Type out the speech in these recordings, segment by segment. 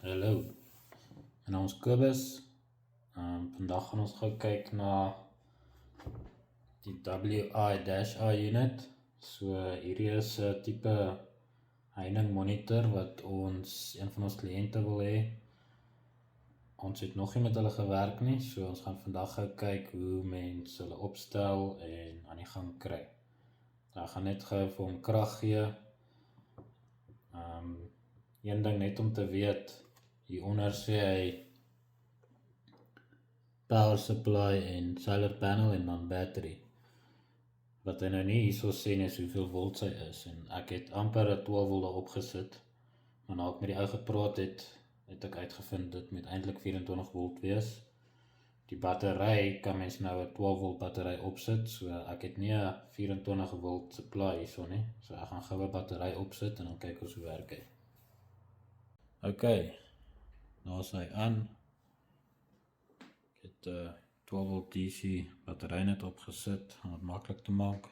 Hallo, my naam is Kobus. Vandag gaan ons gaan kyk na die WI-I unit. So hierdie is 'n tipe heining monitor wat een van ons kliënte wil hê. Ons het nog nie met hulle gewerk nie, so ons gaan vandag gaan kyk hoe mense hulle opstel en aan die gang kry. Ek gaan net gou vir hom krag gee. Een ding net om te weet, hieronder sê hy power supply en solar panel en dan battery. Wat hy nou nie hierso sê is hoeveel volt sy is, en ek het amper 'n 12 volt opgesit, maar nou ek met die ou gepraat het ek uitgevind dit moet eintlik 24 volt wees. Die battery kan mens nou 'n 12 volt battery opsit, so ek het nie 'n 24 volt supply hierso nie, so ek gaan gou 'n battery opsit en dan kyk ons hoe werk hy. Ok, nou is hy aan. Ek het 'n 12 volt DC battery net opgesit om dit maklik te maak.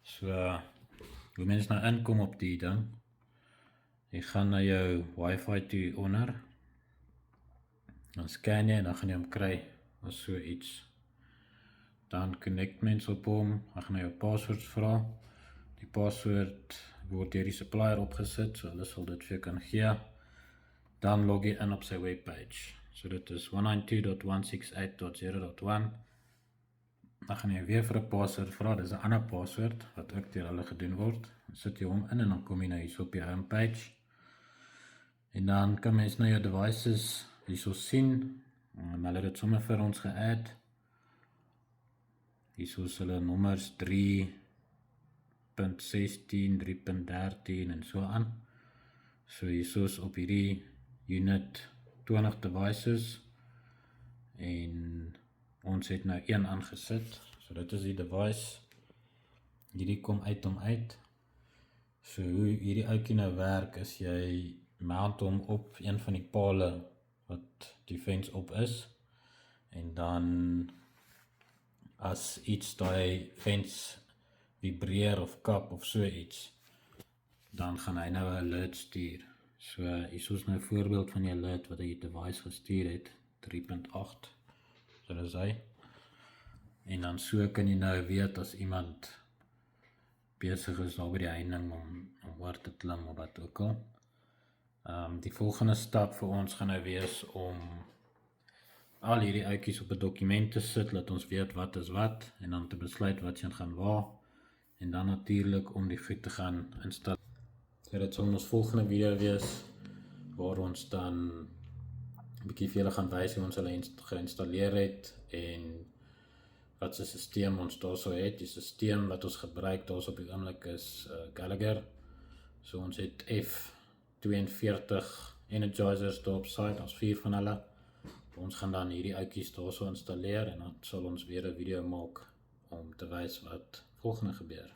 So, hoe mens nou inkom op die ding, jy gaan na jou wifi toe onder, dan scan jy en dan gaan jy hom kry as so iets. Dan connect mens op hom, hy gaan na jou passwords vra. Die password word deur die supplier opgesit, so hulle sal dit vir jou kan gee. Dan log jy in op sy webpage. So dit is 192.168.0.1. Dan gaan jy weer vir 'n password vra, dis 'n ander password wat ook deur hulle gedoen word. Dan sit jy hom in en dan kom jy nou hierso op die homepage. En dan kan mens nou jou devices hierso sien. En hulle het dit sommer vir ons ge-add. Hierso is hulle nommers 3.16, 3.13 en so aan. So hierso is op hierdie unit 20 devices en ons het nou een aangesit. So dit is die device. Hierdie kom uit hom uit. So hoe hierdie ouetjie nou werk is jy mount hom op een van die pale wat die fence op is, en dan as iets daai fence vibreer of kap of so iets, dan gaan hy nou 'n alert stuur. So hier is nou 'n voorbeeld van die alert wat die device gestuur het, 3.8, so dis hy. En dan so kan jy nou weet as iemand besig is daar by die heining om oor te klim of wat ook al. Die volgende stap vir ons gaan nou wees om al hierdie uitjies op 'n dokument te sit, laat ons weet wat is wat, en dan te besluit wat jy gaan waar, en dan natuurlik om die goed te gaan installeer. So dit sal ons volgende video wees, waar ons dan 'n bietjie vir julle gaan wys hoe ons hulle geïnstalleer het, en wat se stelsel ons daarso het. Die stelsel wat ons gebruik daarso op die oomblik is Gallagher. So ons het F42 energizers daar op site, ons 4 van hulle. Ons gaan dan hierdie uitjies daarso installeer, en dan sal ons weer 'n video maak om te wys wat volgende gebeur.